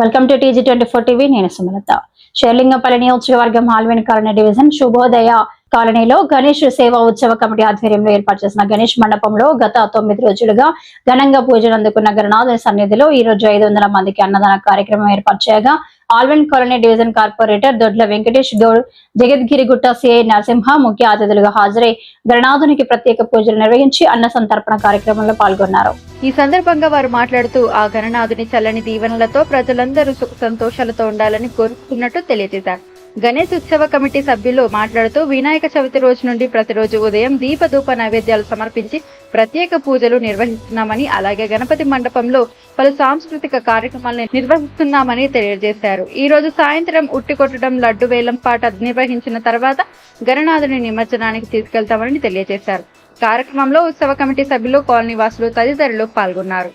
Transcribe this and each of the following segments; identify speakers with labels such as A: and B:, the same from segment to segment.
A: Welcome to TG24 TV. నేను సుమలత. షేర్లింగంపల్లి నియోజకవర్గం Alvin colony division Shubhodaya కాలనీలో గణేష్ సేవా ఉత్సవ కమిటీ ఆధ్వర్యంలో ఏర్పాటు చేసిన గణేష్ మండపంలో గత 9 రోజులుగా ఘనంగా పూజలు అందుకున్న గణనాథుని సన్నిధిలో ఈ రోజు 500 మందికి అన్నదాన కార్యక్రమం ఏర్పాటు చేయగా ఆల్విన్ కాలనీ డివిజన్ కార్పొరేటర్ దొడ్ల వెంకటేష్ గౌడ్, జగద్గిరిగుట్ట సిఐ నరసింహ ముఖ్య అతిథులుగా హాజరై గణనాథునికి ప్రత్యేక పూజలు నిర్వహించి అన్న సంతర్పణ కార్యక్రమంలో పాల్గొన్నారు.
B: ఈ సందర్భంగా వారు మాట్లాడుతూ ఆ గణనాథుని చల్లని దీవెనలతో ప్రజలందరూ సుఖ సంతోషాలతో ఉండాలని కోరుకున్నట్టు తెలియజేశారు. గణేష్ ఉత్సవ కమిటీ సభ్యులు మాట్లాడుతూ వినాయక చవితి రోజు నుండి ప్రతిరోజు ఉదయం దీపధూప నైవేద్యాలు సమర్పించి ప్రత్యేక పూజలు నిర్వహిస్తున్నామని, అలాగే గణపతి మండపంలో పలు సాంస్కృతిక కార్యక్రమాలను నిర్వహిస్తున్నామని తెలియజేశారు. ఈ రోజు సాయంత్రం ఉట్టి కొట్టడం, లడ్డు వేలం పాట నిర్వహించిన తర్వాత గణనాథుని నిమజ్జనానికి తీసుకెళ్తామని తెలియజేశారు. కార్యక్రమంలో ఉత్సవ కమిటీ సభ్యులు, కాలనీ వాసులు తదితరులు పాల్గొన్నారు.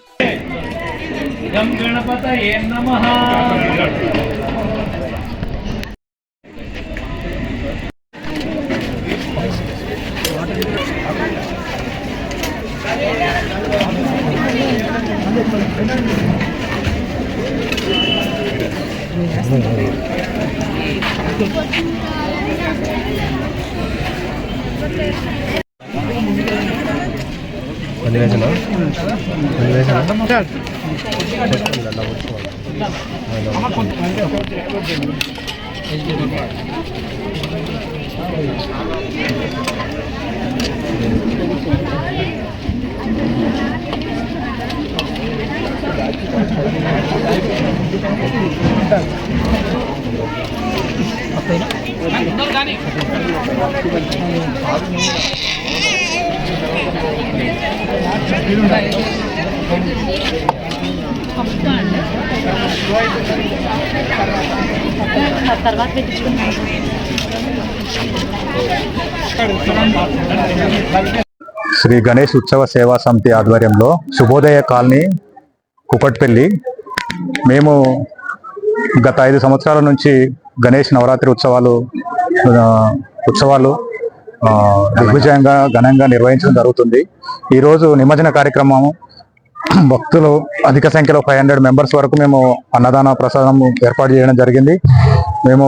C: శ్రీ గణేష్ ఉత్సవ సేవా సమితి ఆధ్వర్యంలో శుభోదయ కాలనీ కుకట్పల్లి మేము గత 5 సంవత్సరాల నుంచి గణేష్ నవరాత్రి ఉత్సవాలు దిగ్విజయంగా ఘనంగా నిర్వహించడం జరుగుతుంది. ఈరోజు నిమజ్జన కార్యక్రమం భక్తులు అధిక సంఖ్యలో 500 మెంబర్స్ వరకు మేము అన్నదాన ప్రసాదం ఏర్పాటు చేయడం జరిగింది. మేము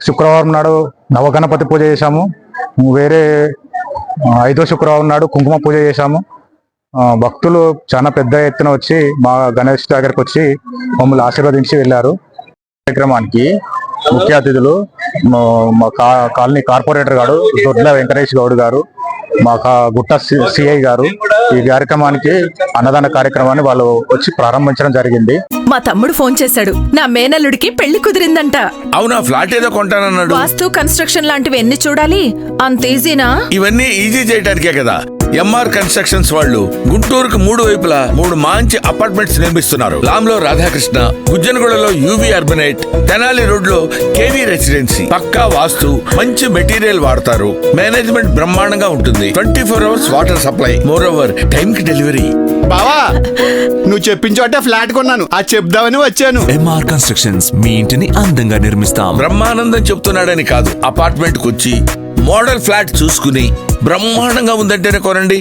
C: శుక్రవారం నాడు నవగణపతి పూజ చేశాము. వేరే 5వ శుక్రవారం నాడు కుంకుమ పూజ చేశాము. భక్తులు చాలా పెద్ద ఎత్తున వచ్చి మా గణేష్ దగ్గరకు వచ్చి మమ్మల్ని ఆశీర్వదించి వెళ్ళారు. కార్యక్రమానికి ముఖ్య అతిథులు మా కాలనీ కార్పొరేటర్ గారు దొడ్ల వెంకటేష్ గౌడ్ గారు, మా గుట్ట సిఐ గారు ఈ కార్యక్రమానికి అన్నదాన కార్యక్రమాన్ని వాళ్ళు వచ్చి ప్రారంభించడం జరిగింది.
D: మా తమ్ముడు ఫోన్ చేశాడు, నా మేనల్లుడికి పెళ్లి కుదిరిందంట.
E: అవునా? ఫ్లాట్ ఏదో కొంటానన్నాడు.
D: వాస్తు, కన్స్ట్రక్షన్ లాంటివి ఎన్ని చూడాలి? అంత ఈజీనా?
E: ఇవన్నీ ఈజీ చేయడానికే కదా MR కన్స్ట్రక్షన్స్ వాళ్ళు గుంటూరుకు 3 వైపులా 3 మంచి అపార్ట్మెంట్స్ నిర్మిస్తున్నారు. లాంలో రాధాకృష్ణ, గుజ్జనగూడలో UV అర్బనైట్, తెనాలి రోడ్ లో KV రెసిడెన్సీ. పక్కా వాస్తు, మంచి మెటీరియల్ వాడతారు. మేనేజ్మెంట్ బ్రహ్మాండంగా ఉంటుంది. 24 hours water supply, moreover time కి డెలివరీ.
F: బావా, నువ్వు చెప్పిన చోట ఫ్లాట్ కొన్నాను, అది చెప్దామని వచ్చాను.
G: MR కన్స్ట్రక్షన్స్ మీ ఇంటిని అందంగా నిర్మిస్తాం.
E: బ్రహ్మానందం చెప్తున్నాడని కాదు, అపార్ట్మెంట్ కు వచ్చి మోడల్ ఫ్లాట్ చూసుకుని బ్రహ్మాండంగా ఉందంటేనే కొనండి.